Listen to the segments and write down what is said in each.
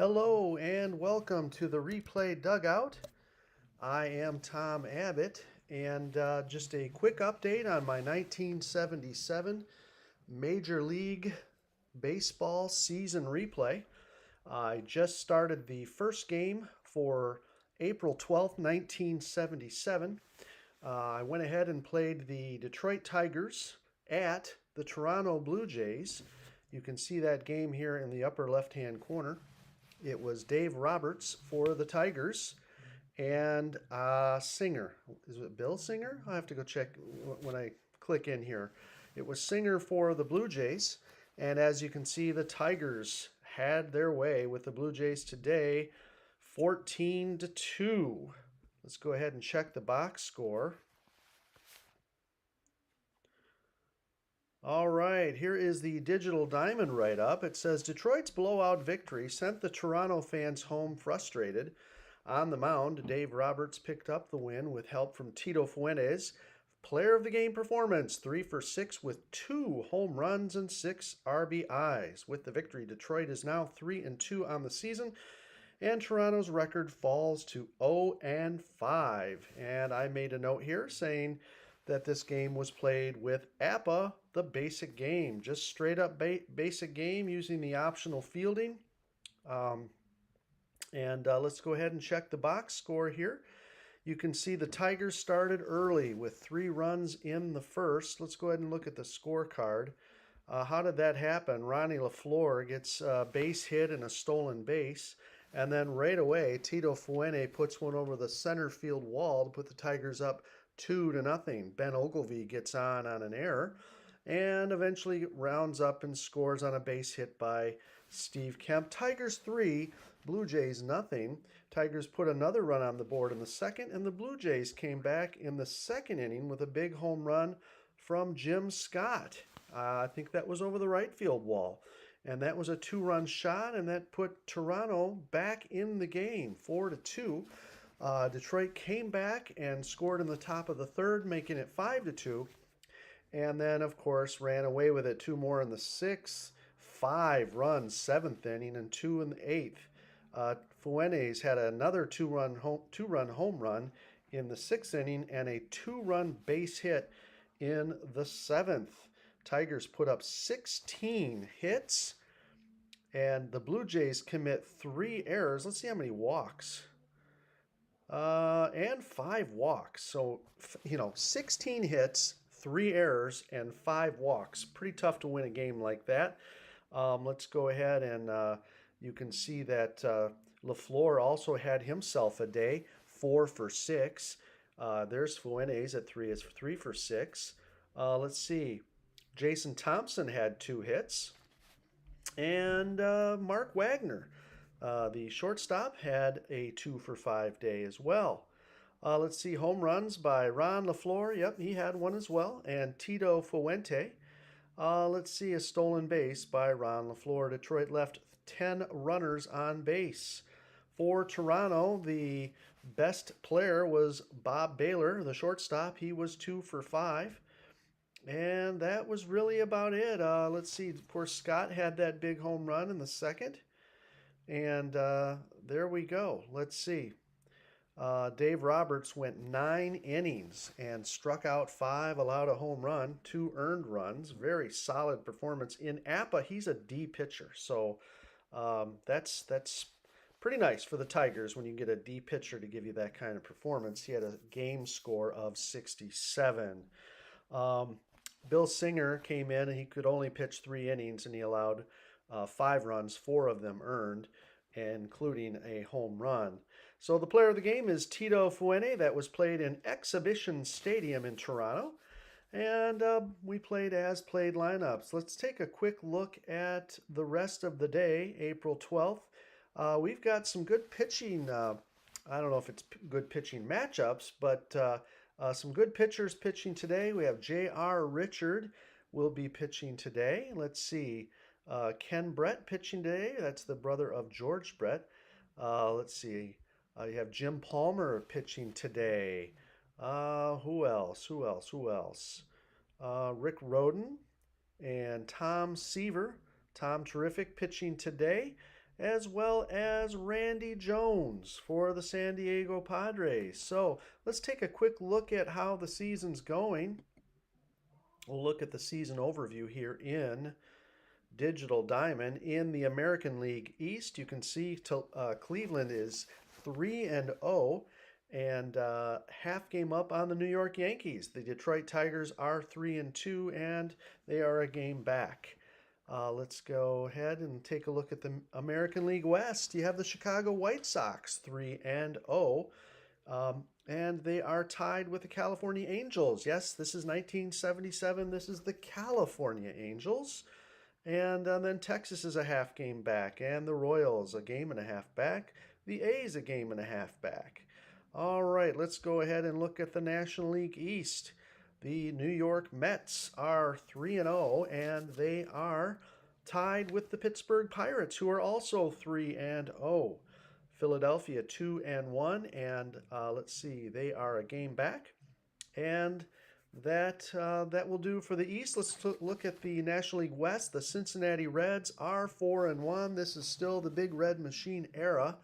Hello and welcome to the Replay Dugout. I am Tom Abbott, and just a quick update on my 1977 Major League Baseball season replay. I just started the first game for April 12th, 1977. I went ahead and played the Detroit Tigers at the Toronto Blue Jays. You can see that game here in the upper left-hand corner. It was Dave Roberts for the Tigers and Singer. Is it Bill Singer? I'll have to go check when I click in here. It was Singer for the Blue Jays. And as you can see, the Tigers had their way with the Blue Jays today, 14-2. Let's go ahead and check the box score. All right, here is the Digital Diamond write-up. It says, Detroit's blowout victory sent the Toronto fans home frustrated. On the mound, Dave Roberts picked up the win with help from Tito Fuentes. Player of the game performance, 3 for 6 with 2 home runs and 6 RBIs. With the victory, Detroit is now 3-2 on the season, and Toronto's record falls to 0-5. And I made a note here saying that this game was played with APBA, the basic game, just straight up basic game using the optional fielding. Let's go ahead and check the box score here. You can see the Tigers started early with 3 runs in the first. Let's go ahead and look at the scorecard. How did that happen? Ronnie LaFleur gets a base hit and a stolen base. And then right away, Tito Fuentes puts one over the center field wall to put the Tigers up 2-0. Ben Ogilvie gets on an error and eventually rounds up and scores on a base hit by Steve Kemp. Tigers 3, Blue Jays nothing. Tigers put another run on the board in the second, and the Blue Jays came back in the second inning with a big home run from Jim Scott. I think that was over the right field wall. And that was a 2-run shot, and that put Toronto back in the game, 4-2. Detroit came back and scored in the top of the third, making it 5-2. And then, of course, ran away with it 2 more in the sixth, 5 runs, 7th inning, and 2 in the 8th. Fuentes had another 2-run home run in the 6th inning and a 2-run base hit in the 7th. Tigers put up 16 hits, and the Blue Jays commit 3 errors. Let's see how many walks. And 5 walks. So, 16 hits, 3 errors, and 5 walks. Pretty tough to win a game like that. Let's go ahead and you can see that LaFleur also had himself a day, 4 for 6. There's Fuentes at 3 for 6. Let's see. Jason Thompson had 2 hits. And Mark Wagner, the shortstop, had a 2 for 5 day as well. Let's see, home runs by Ron LaFleur. Yep, he had one as well. And Tito Fuente. Let's see, a stolen base by Ron LaFleur. Detroit left 10 runners on base. For Toronto, the best player was Bob Baylor, the shortstop. He was 2 for 5. And that was really about it. Let's see, of course, Scott had that big home run in the second. And there we go. Let's see. Dave Roberts went 9 innings and struck out 5, allowed a home run, 2 earned runs. Very solid performance. In APBA, he's a D pitcher. So that's pretty nice for the Tigers when you get a D pitcher to give you that kind of performance. He had a game score of 67. Bill Singer came in and he could only pitch 3 innings, and he allowed 5 runs, 4 of them earned, including a home run. So the player of the game is Tito Fuentes. That was played in Exhibition Stadium in Toronto. And we played as played lineups. Let's take a quick look at the rest of the day, April 12th. We've got some good pitching. I don't know if it's good pitching matchups, but some good pitchers pitching today. We have J.R. Richard will be pitching today. Let's see. Ken Brett pitching today. That's the brother of George Brett. Let's see. You have Jim Palmer pitching today. Who else? Rick Roden and Tom Seaver. Tom Terrific pitching today. as well as Randy Jones for the San Diego Padres. So let's take a quick look at how the season's going. We'll look at the season overview here in Digital Diamond. In the American League East, you can see Cleveland is 3-0 and half game up on the New York Yankees. The Detroit Tigers are 3-2 and they are a game back. Let's go ahead and take a look at the American League West. You have the Chicago White Sox 3-0. And they are tied with the California Angels. Yes, this is 1977. This is the California Angels. And then Texas is a half game back, and the Royals a game and a half back. The A's a game and a half back. All right, let's go ahead and look at the National League East. The New York Mets are 3-0, and they are tied with the Pittsburgh Pirates, who are also 3-0. Philadelphia 2-1, and let's see, they are a game back. And that will do for the East. Let's look at the National League West. The Cincinnati Reds are 4-1. This is still the Big Red Machine era.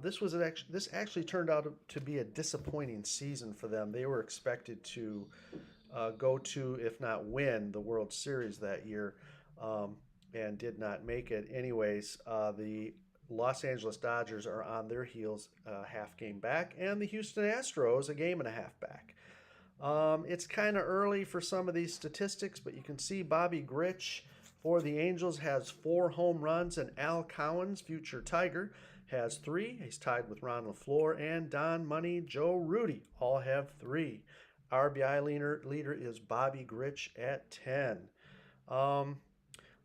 This actually turned out to be a disappointing season for them. They were expected to go to, if not win, the World Series that year, and did not make it. Anyways, the Los Angeles Dodgers are on their heels, half game back, and the Houston Astros a game and a half back. It's kind of early for some of these statistics, but you can see Bobby Grich for the Angels has 4 home runs, and Al Cowens, future Tiger, has 3. He's tied with Ron LaFleur, and Don Money, Joe Rudy all have 3. RBI leader is Bobby Grich at 10.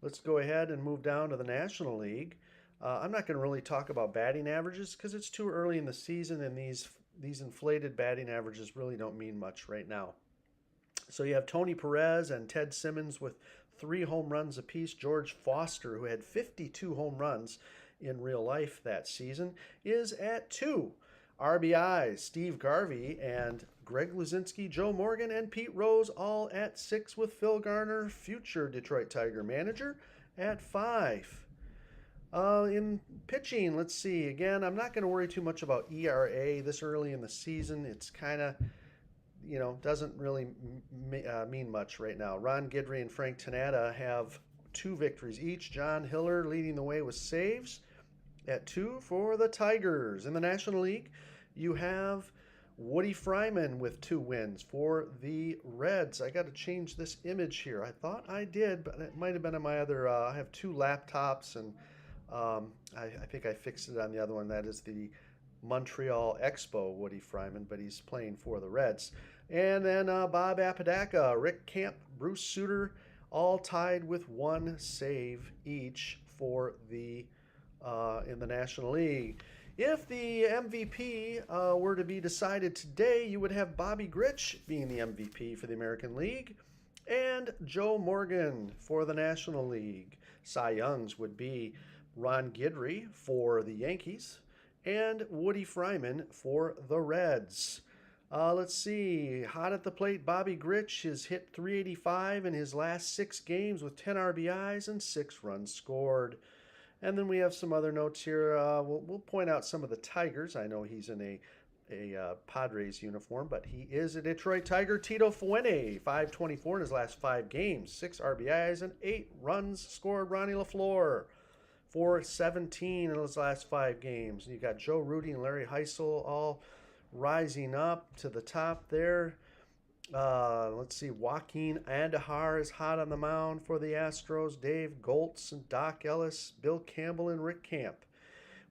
Let's go ahead and move down to the National League. I'm not going to really talk about batting averages because it's too early in the season, and these inflated batting averages really don't mean much right now. So you have Tony Perez and Ted Simmons with 3 home runs apiece. George Foster, who had 52 home runs in real life that season, is at 2. RBIs, Steve Garvey and Greg Luzinski, Joe Morgan, and Pete Rose all at 6, with Phil Garner, future Detroit Tiger manager, at 5. In pitching, let's see. Again, I'm not going to worry too much about ERA this early in the season. It's kind of, doesn't really mean much right now. Ron Guidry and Frank Tanada have 2 victories each. John Hiller leading the way with saves at 2 for the Tigers. In the National League, you have Woody Fryman with 2 wins for the Reds. I got to change this image here. I thought I did, but it might have been on my other. I have 2 laptops, and I think I fixed it on the other one. That is the Montreal Expo Woody Fryman, but he's playing for the Reds. And then Bob Apodaca, Rick Camp, Bruce Sutter, all tied with 1 save each for the in the National League. If the MVP were to be decided today, you would have Bobby Grich being the MVP for the American League, and Joe Morgan for the National League. Cy Youngs would be Ron Guidry for the Yankees, and Woody Fryman for the Reds. Let's see. Hot at the plate, Bobby Grich has hit 385 in his last 6 games with 10 RBIs and 6 runs scored. And then we have some other notes here. We'll point out some of the Tigers. I know he's in a Padres uniform, but he is a Detroit Tiger. Tito Fuentes, 524 in his last 5 games, 6 RBIs and 8 runs scored. Ronnie LaFleur, 417 in his last 5 games. And you got Joe Rudy and Larry Heisel all rising up to the top there. Let's see. Joaquin Andahar is hot on the mound for the Astros. Dave Goltz and Doc Ellis, Bill Campbell, and Rick Camp.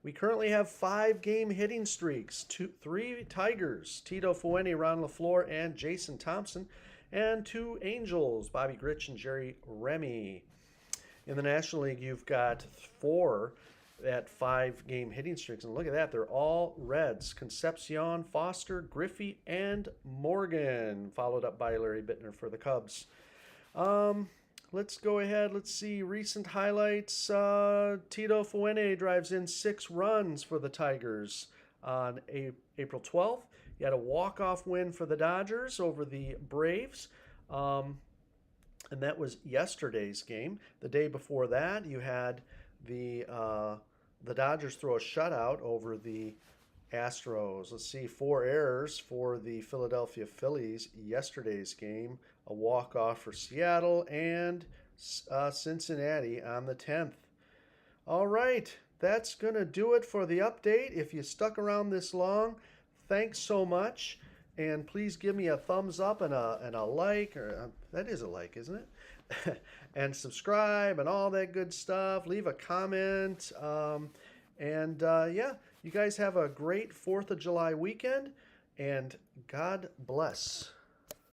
We currently have 5-game hitting streaks. 3 Tigers, Tito Fuente, Ron LaFleur, and Jason Thompson. And 2 Angels, Bobby Grich and Jerry Remy. In the National League, you've got 4 at 5-game hitting streaks. And look at that. They're all Reds. Concepcion, Foster, Griffey, and Morgan. Followed up by Larry Bittner for the Cubs. Let's go ahead. Let's see. Recent highlights. Tito Fuente drives in 6 runs for the Tigers on April 12th. You had a walk-off win for the Dodgers over the Braves. And that was yesterday's game. The day before that, you had the the Dodgers throw a shutout over the Astros. Let's see, 4 errors for the Philadelphia Phillies yesterday's game, a walk-off for Seattle, and Cincinnati on the 10th. All right, that's going to do it for the update. If you stuck around this long, thanks so much. And please give me a thumbs up and a like, or that is a like, isn't it? And subscribe and all that good stuff. Leave a comment. Yeah, you guys have a great 4th of July weekend, and God bless.